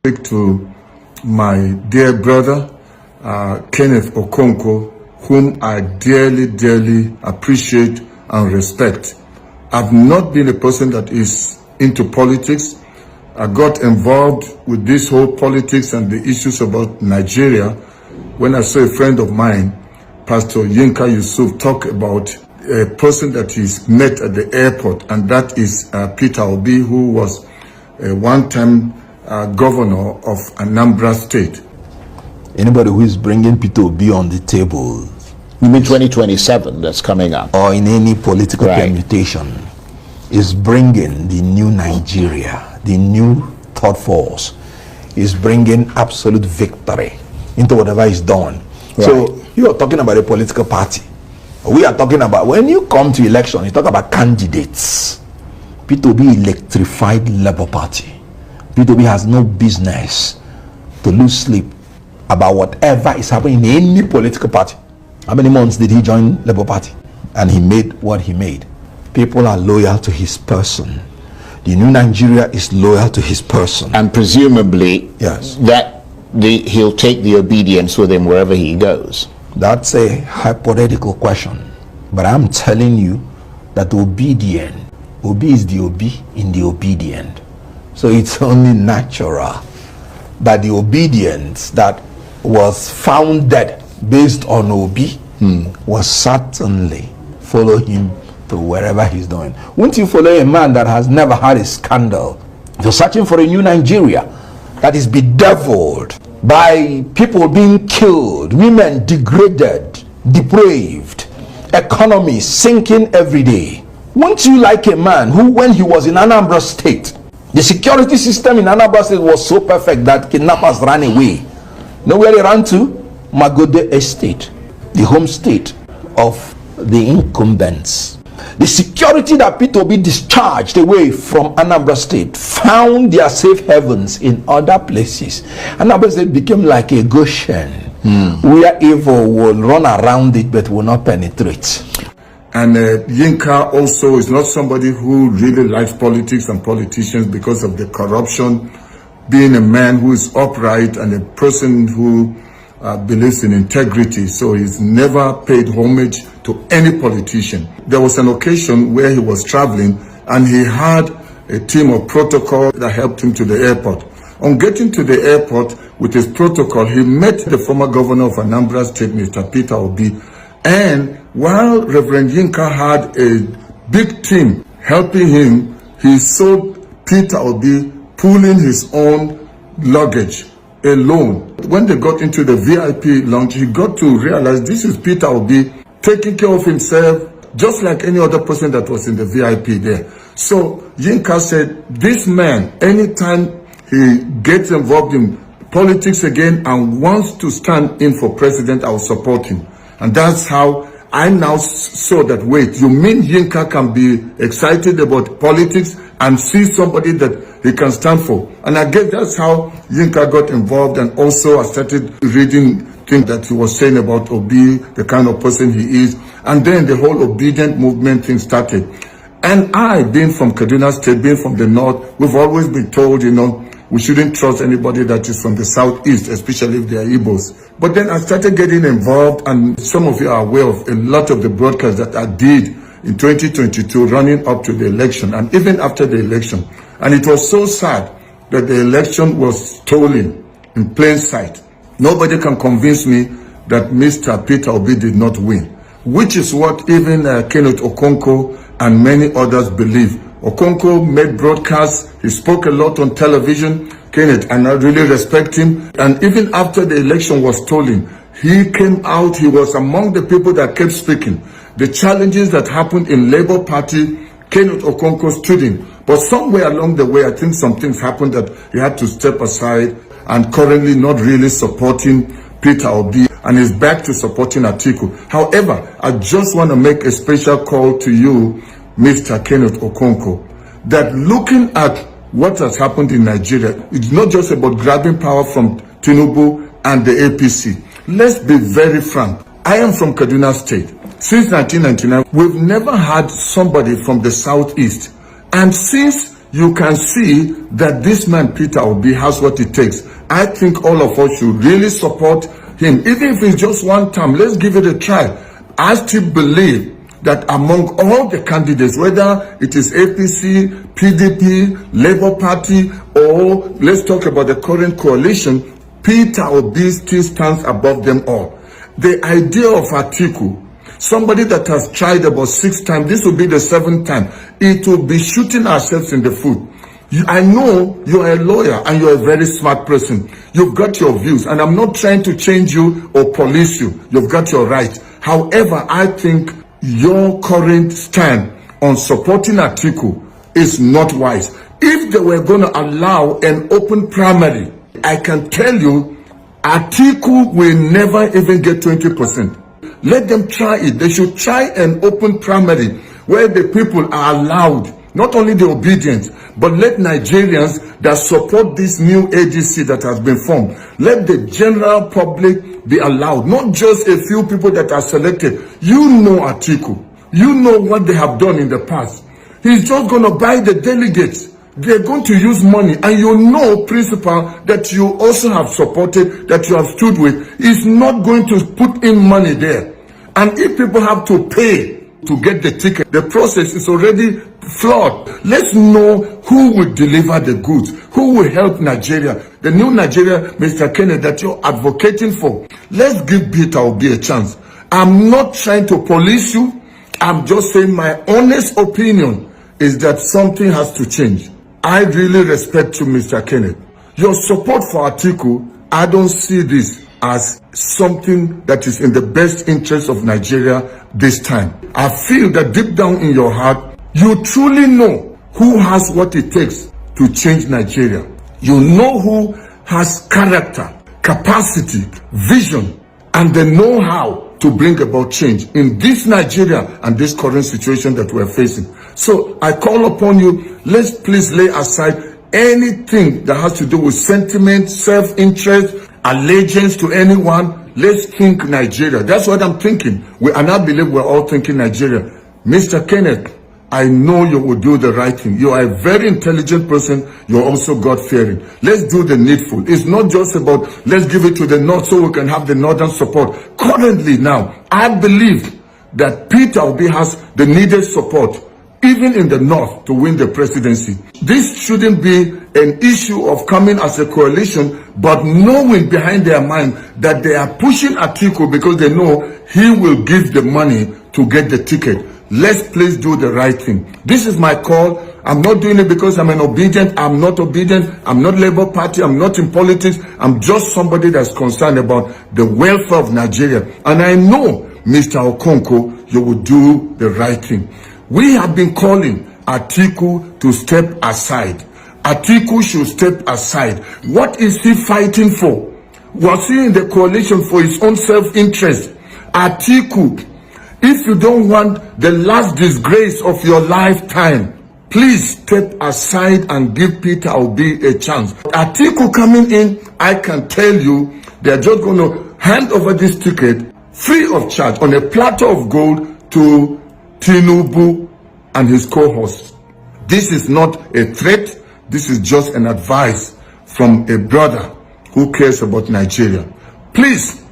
Speak to my dear brother, Kenneth Okonkwo, whom I dearly, dearly appreciate and respect. I've not been a person that is into politics. I got involved with this whole politics and the issues about Nigeria when I saw a friend of mine, Pastor Yinka Yusuf, talk about a person that he's met at the airport, and that is Peter Obi, who was a one-time governor of Anambra State. Anybody who is bringing Peter Obi on the table, you mean 2027 that's coming up, or in any political permutation, is bringing the new Nigeria, the new third force, is bringing absolute victory into whatever is done. Right. So you are talking about a political party. We are talking about, when you come to election, you talk about candidates. Peter Obi electrified Labour Party. Peter Obi has no business to lose sleep about whatever is happening in any political party. How many months did he join Labour Party? And he made what he made. People are loyal to his person. The new Nigeria is loyal to his person. And presumably, yes, that he'll take the obedience with him wherever he goes. That's a hypothetical question. But I'm telling you that obedient, Obi is the Obi in the obedient. So it's only natural that the obedience that was founded based on Obi was certainly follow him to wherever he's going. Won't you follow a man that has never had a scandal? If you're searching for a new Nigeria that is bedeviled by people being killed, women degraded, depraved, economy sinking every way, won't you like a man who, when he was in Anambra State, the security system in Anambra State was so perfect that kidnappers ran away? Know where they ran to? Magode Estate, the home state of the incumbents. The security that Peter Obi discharged away from Anambra State found their safe havens in other places. Anambra State became like a Goshen, where evil will run around it but will not penetrate. And Yinka also is not somebody who really likes politics and politicians because of the corruption, being a man who is upright and a person who believes in integrity. So he's never paid homage to any politician. There was an occasion where he was traveling and he had a team of protocol that helped him to the airport. On getting to the airport with his protocol, he met the former governor of Anambra State, Mr. Peter Obi. And while Reverend Yinka had a big team helping him, he saw Peter Obi pulling his own luggage alone. When they got into the VIP lounge, he got to realize this is Peter Obi taking care of himself just like any other person that was in the VIP there. So Yinka said, this man, anytime he gets involved in politics again and wants to stand in for president, I'll support him. And that's how I now saw that, wait, you mean Yinka can be excited about politics and see somebody that he can stand for? And I guess that's how Yinka got involved. And also I started reading things that he was saying about Obi, the kind of person he is. And then the whole obedient movement thing started. And I, being from Kaduna State, being from the north, we've always been told, we shouldn't trust anybody that is from the southeast, especially if they are Igbos. But then I started getting involved, and some of you are aware of a lot of the broadcasts that I did in 2022 running up to the election and even after the election. And it was so sad that the election was stolen in plain sight. Nobody can convince me that Mr. Peter Obi did not win, which is what even Kenneth Okonkwo and many others believe. Okonkwo made broadcasts, he spoke a lot on television, Kenneth, and I really respect him. And even after the election was stolen, he came out, he was among the people that kept speaking. The challenges that happened in Labour Party, Kenneth Okonkwo stood in. But somewhere along the way, I think some things happened that he had to step aside, and currently not really supporting Peter Obi, and is back to supporting Atiku. However, I just want to make a special call to you, Mr. Kenneth Okonkwo, that looking at what has happened in Nigeria, it's not just about grabbing power from Tinubu and the APC. Let's be very frank. I am from Kaduna State. Since 1999, we've never had somebody from the southeast. And since you can see that this man, Peter Obi, has what it takes. I think all of us should really support him. Even if it's just one term, let's give it a try. I still believe that among all the candidates, whether it is APC, PDP, Labour Party, or let's talk about the current coalition, Peter Obi still stands above them all. The idea of Atiku, somebody that has tried about 6 times, this will be the 7th time, it will be shooting ourselves in the foot. I know you are a lawyer and you're a very smart person. You've got your views, and I'm not trying to change you or police you. You've got your right. However, I think your current stand on supporting Atiku is not wise. If they were going to allow an open primary, I can tell you, Atiku will never even get 20%. Let them try it. They should try an open primary where the people are allowed, not only the obedient, but let Nigerians that support this new ADC that has been formed, let the general public be allowed, not just a few people that are selected. You know Atiku. You know what they have done in the past. He's just going to buy the delegates. They're going to use money, and you know, principal, that you also have supported, that you have stood with, is not going to put in money there. And if people have to pay to get the ticket, the process is already flawed. Let's know who will deliver the goods, who will help Nigeria, the new Nigeria, Mr. Kenneth, that you're advocating for. Let's give Peter Obi a chance. I'm not trying to police you. I'm just saying my honest opinion is that something has to change. I really respect you, Mr. Kenneth. Your support for Atiku, I don't see this as something that is in the best interest of Nigeria this time. I feel that deep down in your heart, you truly know who has what it takes to change Nigeria. You know who has character, capacity, vision, and the know-how to bring about change in this Nigeria and this current situation that we're facing. So I call upon you, let's please lay aside anything that has to do with sentiment, self-interest, allegiance to anyone. Let's think Nigeria. That's what I'm thinking. And I believe we're all thinking Nigeria. Mr. Kenneth, I know you will do the right thing. You are a very intelligent person. You're also God-fearing. Let's do the needful. It's not just about let's give it to the North so we can have the Northern support. Currently now, I believe that Peter Obi has the needed support, even in the North, to win the presidency. This shouldn't be an issue of coming as a coalition, but knowing behind their mind that they are pushing Atiku because they know he will give the money to get the ticket. Let's please do the right thing. This is my call. I'm not doing it because I'm an obedient. I'm not obedient. I'm not Labour Party. I'm not in politics. I'm just somebody that's concerned about the welfare of Nigeria. And I know, Mr. Okonkwo, you will do the right thing. We have been calling Atiku to step aside. Atiku should step aside. What is he fighting for? Was he in the coalition for his own self-interest? Atiku, if you don't want the last disgrace of your lifetime, please step aside and give Peter Obi a chance. Atiku coming in, I can tell you, they're just going to hand over this ticket free of charge on a platter of gold to Tinubu and his co-hosts. This is not a threat. This is just an advice from a brother who cares about Nigeria. Please,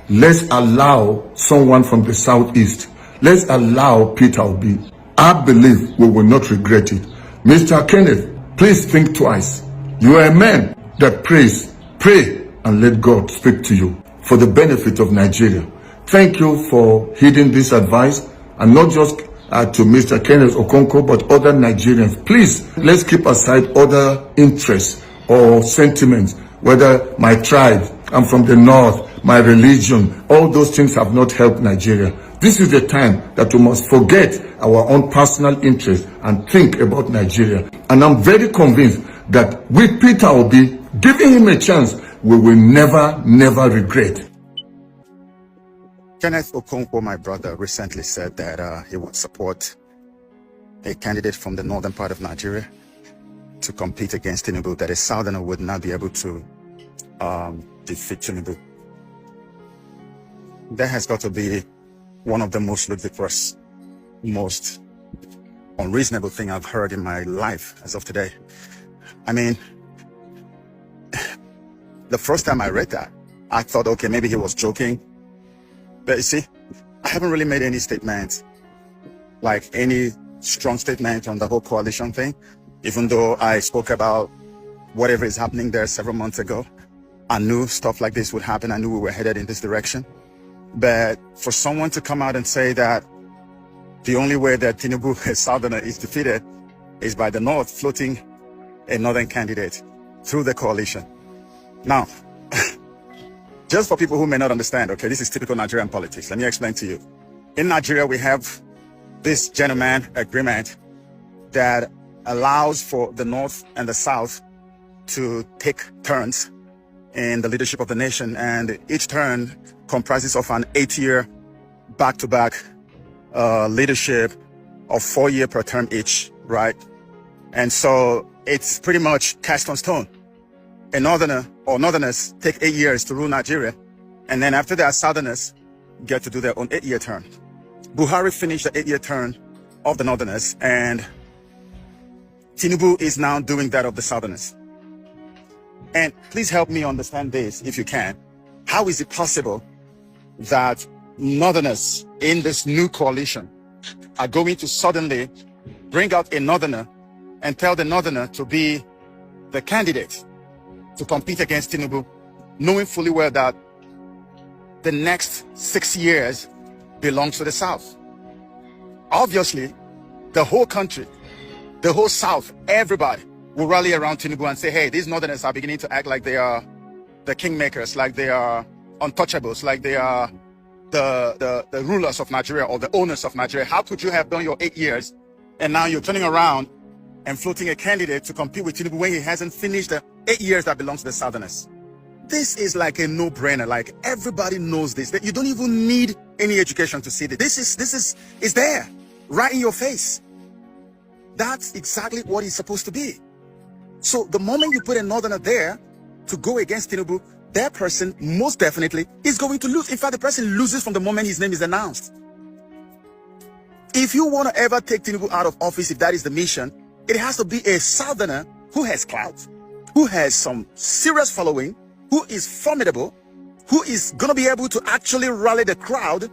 let's allow someone from the southeast. Let's allow Peter Obi. I believe we will not regret it. Mr. Kenneth, please think twice. You are a man that prays. Pray and let God speak to you for the benefit of Nigeria. Thank you for heeding this advice, and not just to Mr. Kenneth Okonkwo, but other Nigerians. Please, let's keep aside other interests or sentiments, whether my tribe, I'm from the North, my religion, all those things have not helped Nigeria. This is the time that we must forget our own personal interests and think about Nigeria. And I'm very convinced that with Peter Obi, giving him a chance, we will never regret. Kenneth Okonkwo, my brother, recently said that he would support a candidate from the northern part of Nigeria to compete against Tinubu, that a southerner would not be able to defeat Tinubu. That has got to be one of the most ludicrous, most unreasonable thing I've heard in my life as of today. I mean, the first time I read that, I thought, okay, maybe he was joking. But you see, I haven't really made any statement, like any strong statement on the whole coalition thing, even though I spoke about whatever is happening there several months ago. I knew stuff like this would happen. I knew we were headed in this direction. But for someone to come out and say that the only way that Tinubu, a Southerner, is defeated is by the North floating a Northern candidate through the coalition. Now, just for people who may not understand, okay, this is typical Nigerian politics. Let me explain to you. In Nigeria, we have this gentleman agreement that allows for the North and the South to take turns in the leadership of the nation. And each turn comprises of an 8-year back-to-back leadership of 4 year per term each, right? And so it's pretty much cast on stone. A Northerner or Northerners take 8 years to rule Nigeria. And then after that, Southerners get to do their own 8-year term. Buhari finished the 8-year term of the Northerners, and Tinubu is now doing that of the Southerners. And please help me understand this if you can. How is it possible that Northerners in this new coalition are going to suddenly bring out a Northerner and tell the Northerner to be the candidate to compete against Tinubu, knowing fully well that the next 6 years belongs to the South? Obviously, the whole country, the whole South, everybody will rally around Tinubu and say, hey, these Northerners are beginning to act like they are the kingmakers, like they are untouchables, like they are the rulers of Nigeria or the owners of Nigeria. How could you have done your 8 years and now you're turning around and floating a candidate to compete with Tinubu when he hasn't finished the 8 years that belongs to the Southerners? This is like a no-brainer. Like, everybody knows this. That you don't even need any education to see this. This is there, right in your face. That's exactly what it's supposed to be. So the moment you put a Northerner there to go against Tinubu, that person most definitely is going to lose. In fact, the person loses from the moment his name is announced. If you want to ever take Tinubu out of office, if that is the mission, it has to be a Southerner who has clout, who has some serious following, who is formidable, who is going to be able to actually rally the crowd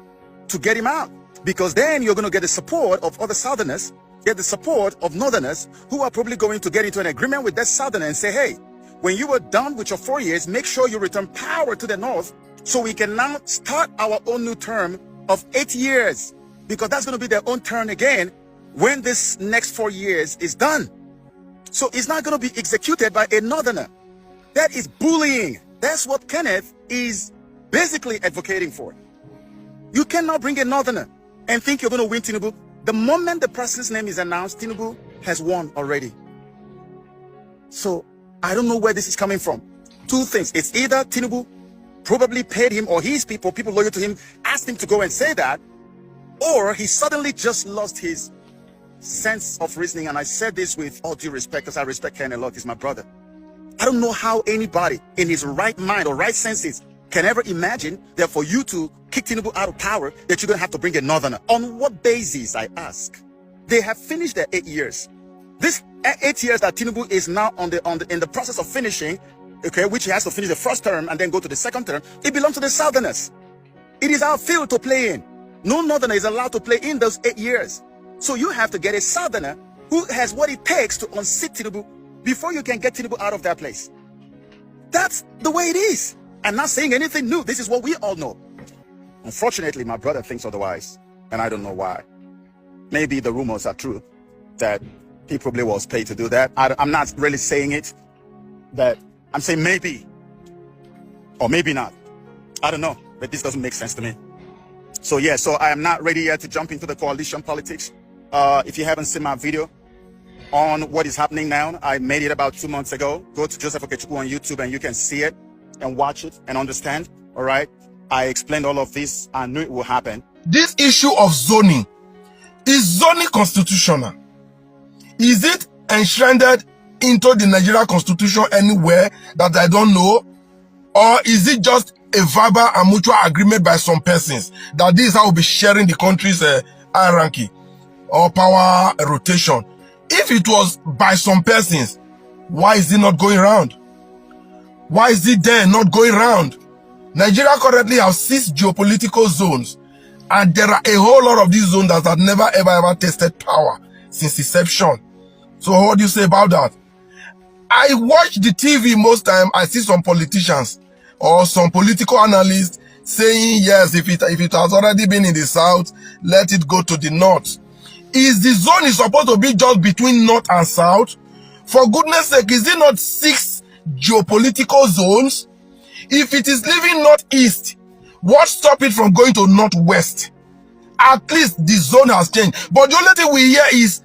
to get him out. Because then you're going to get the support of other Southerners, get the support of Northerners who are probably going to get into an agreement with that Southerner and say, hey, when you were done with your 4 years, make sure you return power to the North so we can now start our own new term of 8 years. Because that's going to be their own turn again when this next 4 years is done. So it's not going to be executed by a Northerner. That is bullying. That's what Kenneth is basically advocating for. You cannot bring a Northerner and think you're going to win Tinubu. The moment the person's name is announced, Tinubu has won already. So I don't know where this is coming from. Two things. It's either Tinubu probably paid him, or his people loyal to him, asked him to go and say that, or he suddenly just lost his sense of reasoning. And I said this with all due respect, because I respect Ken a lot. He's my brother. I don't know how anybody in his right mind or right senses can ever imagine that for you to kick Tinubu out of power, that you're going to have to bring a Northerner. On what basis, I ask? They have finished their 8 years. This 8 years that Tinubu is now in the process of finishing, okay, which he has to finish the first term and then go to the second term, it belongs to the Southerners. It is our field to play in. No Northerner is allowed to play in those 8 years. So you have to get a Southerner who has what it takes to unseat Tinubu before you can get Tinubu out of that place. That's the way it is. I'm not saying anything new. This is what we all know. Unfortunately, my brother thinks otherwise, and I don't know why. Maybe the rumors are true that he probably was paid to do that. I'm not really saying it, but I'm saying maybe, or maybe not. I don't know, but this doesn't make sense to me. So yeah, so I am not ready yet to jump into the coalition politics. If you haven't seen my video on what is happening now, I made it about 2 months ago. Go to Joseph Okechukwu on YouTube and you can see it and watch it and understand. All right, I explained all of this. I knew it will happen. This issue of zoning, is zoning constitutional? Is it enshrined into the Nigeria constitution anywhere that I don't know? Or is it just a verbal and mutual agreement by some persons that this is how we'll be sharing the country's hierarchy? or power rotation. If it was by some persons, why is it not going round? Why is it there not going round? Nigeria currently has 6 geopolitical zones, and there are a whole lot of these zones that have never ever tested power since inception. So what do you say about that? I watch the TV most time. I see some politicians or some political analysts saying, yes, if it has already been in the south, let it go to the north. Is the zone is supposed to be just between north and south? For goodness sake, is it not 6 geopolitical zones? If it is leaving northeast, what stops it from going to northwest? At least the zone has changed. But the only thing we hear is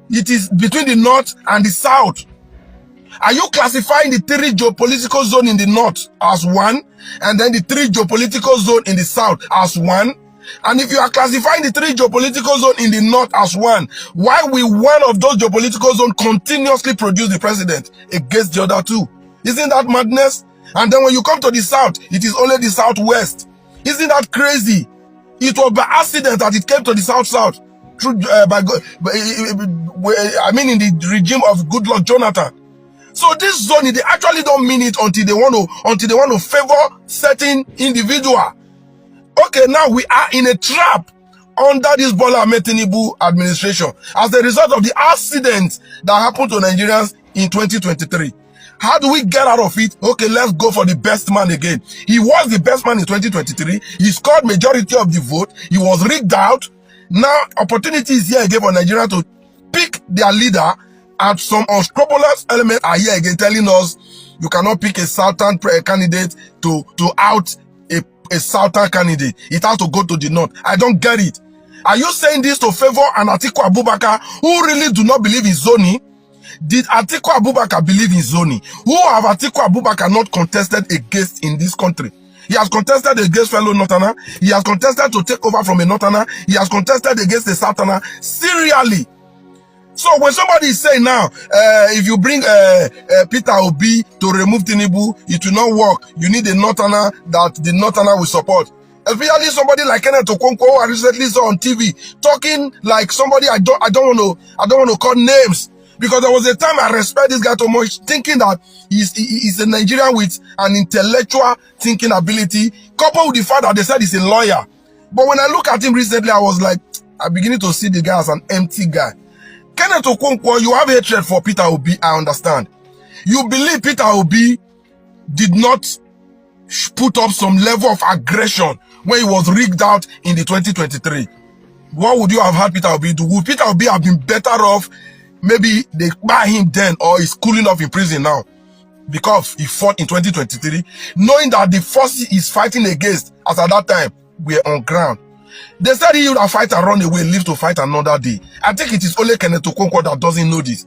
it is between the north and the south. Are you classifying the 3 geopolitical zone in the north as one, and then the 3 geopolitical zone in the south as one? And if you are classifying the 3 geopolitical zone in the north as one, why will one of those geopolitical zones continuously produce the president against the other 2? Isn't that madness? And then when you come to the south, it is only the southwest. Isn't that crazy? It was by accident that it came to the south-south. Through, in the regime of Goodluck Jonathan. So this zone, they actually don't mean it until they want to favor certain individual. Okay, now we are in a trap under this Bola Ahmed Tinubu administration as a result of the accident that happened to Nigerians in 2023. How do we get out of it? Okay, let's go for the best man again. He was the best man in 2023. He scored majority of the vote. He was rigged out. Now, opportunity is here again for Nigeria to pick their leader, and some unscrupulous elements are here again telling us you cannot pick a southern candidate to out a southern candidate. It has to go to the north. I don't get it. Are you saying this to favor an Atiku Abubakar who really do not believe in zoning? Did Atiku Abubakar believe in zoning? Who have Atiku Abubakar not contested against in this country? He has contested against fellow Northerner. He has contested to take over from a Northerner. He has contested against a Southerner. Serially. So when somebody is saying now, if you bring Peter Obi to remove Tinubu, it will not work. You need a Northerner that the Northerner will support. Especially somebody like Kenneth Okonkwo, who I recently saw on TV talking like somebody I don't want to call names, because there was a time I respect this guy too much, thinking that he's a Nigerian with an intellectual thinking ability, coupled with the fact that they said he's a lawyer. But when I look at him recently, I was like, I'm beginning to see the guy as an empty guy. Kenneth Okonkwo, you have hatred for Peter Obi, I understand. You believe Peter Obi did not put up some level of aggression when he was rigged out in the 2023. What would you have had Peter Obi do? Would Peter Obi have been better off? Maybe they buy him then, or he's cooling off in prison now because he fought in 2023, knowing that the forces he's fighting against as at that time were on ground. They said he would have fight and run away, live to fight another day. I think it is only Kenneth Okonkwo that doesn't know this.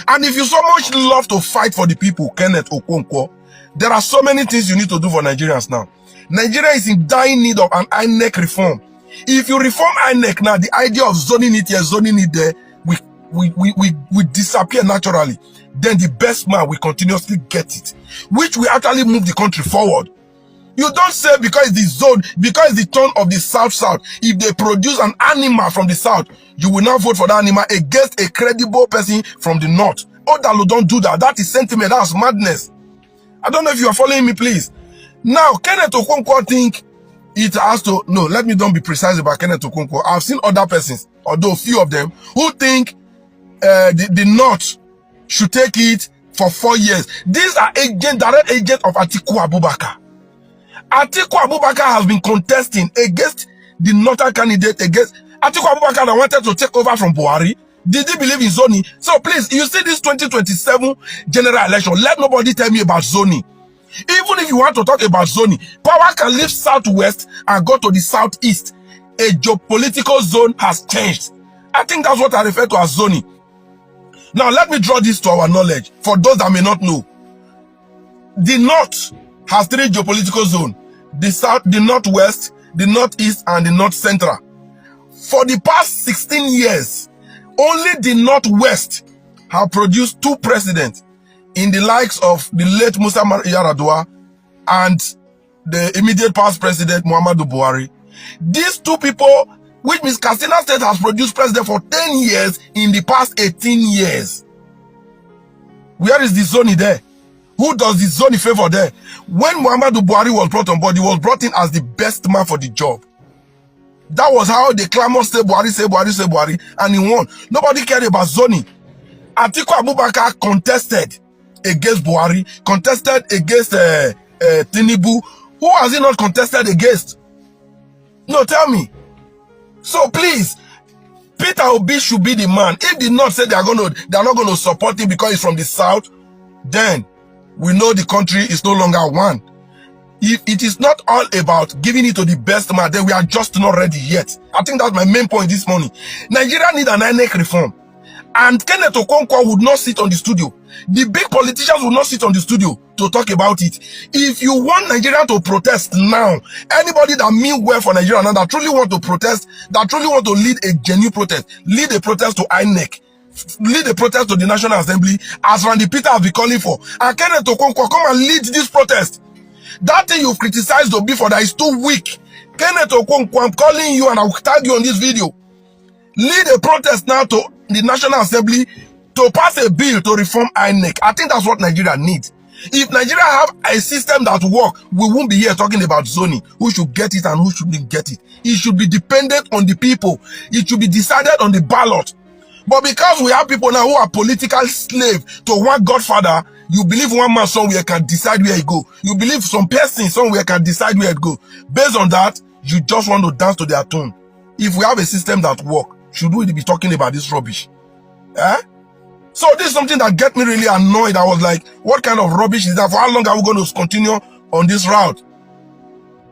And if you so much love to fight for the people, Kenneth Okonkwo, there are so many things you need to do for Nigerians now. Nigeria is in dire need of an INEC reform. If you reform INEC now, the idea of zoning it here, zoning it there, we disappear naturally. Then the best man will continuously get it, which will actually move the country forward. You don't say because it's the zone, because it's the turn of the south-south. If they produce an animal from the south, you will not vote for that animal against a credible person from the north. Odalu, don't do that. That is sentiment. That's madness. I don't know if you are following me, please. Now, Kenneth Okonkwo think it has to... No, let me don't be precise about Kenneth Okonkwo. I've seen other persons, although few of them, who think the north should take it for 4 years. These are direct agents of Atiku Abubakar. Atiku Abubakar has been contesting against the northern candidate, against Atiku Abubakar that wanted to take over from Buhari. Did he believe in zoning? So please, you see this 2027 general election, let nobody tell me about zoning. Even if you want to talk about zoning, power can leave southwest and go to the southeast. A geopolitical zone has changed. I think that's what I refer to as zoning. Now, let me draw this to our knowledge, for those that may not know. The north has 3 geopolitical zones: the south, the northwest, the northeast, and the north central. For the past 16 years, only the northwest have produced 2 presidents in the likes of the late Musa Yar'Adua and the immediate past president Muhammadu Buhari. These 2 people which means Katsina State has produced president for 10 years in the past 18 years. Where is the Zoni there? Who does the Zoni favor there? When Muhammadu Buhari was brought on board, he was brought in as the best man for the job. That was how they clamor say Buhari, and he won. Nobody cared about Zoni. Atiku Abubakar contested against Buhari, contested against Tinubu. Who has he not contested against? No, tell me. So please, Peter Obi should be the man. If the North say they're not going to support him because he's from the South, then we know the country is no longer one. If it is not all about giving it to the best man, then we are just not ready yet. I think that's my main point this morning. Nigeria need an INEC reform. And Kenneth Okonkwo would not sit on the studio. The big politicians would not sit on the studio to talk about it. If you want Nigeria to protest now, anybody that mean well for Nigeria now, that truly want to protest, that truly want to lead a genuine protest, lead a protest to INEC, lead a protest to the National Assembly, as Randy Peter has been calling for. And Kenneth Okonkwo, come and lead this protest. That thing you've criticized Obi for that is too weak. Kenneth Okonkwo, I'm calling you and I will tag you on this video. Lead a protest now to the National Assembly to pass a bill to reform INEC. I think that's what Nigeria needs. If Nigeria have a system that works, we won't be here talking about zoning, who should get it and who shouldn't get it. It should be dependent on the people. It should be decided on the ballot. But because we have people now who are political slaves to one godfather, you believe one man somewhere can decide where he go. You believe some person somewhere can decide where it go. Based on that, you just want to dance to their tune. If we have a system that works, should we be talking about this rubbish? Eh? So this is something that get me really annoyed. I was like, what kind of rubbish is that? For how long are we going to continue on this route?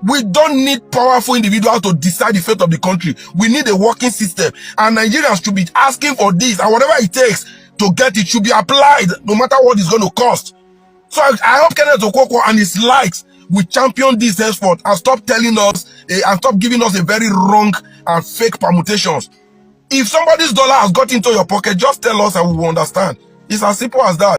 We don't need powerful individuals to decide the fate of the country. We need a working system. And Nigerians should be asking for this. And whatever it takes to get it should be applied, no matter what it's going to cost. So I hope Kenneth Okonkwo and his likes will champion this henceforth and stop telling us, and stop giving us a very wrong and fake permutations. If somebody's dollar has got into your pocket, just tell us and we will understand. It's as simple as that.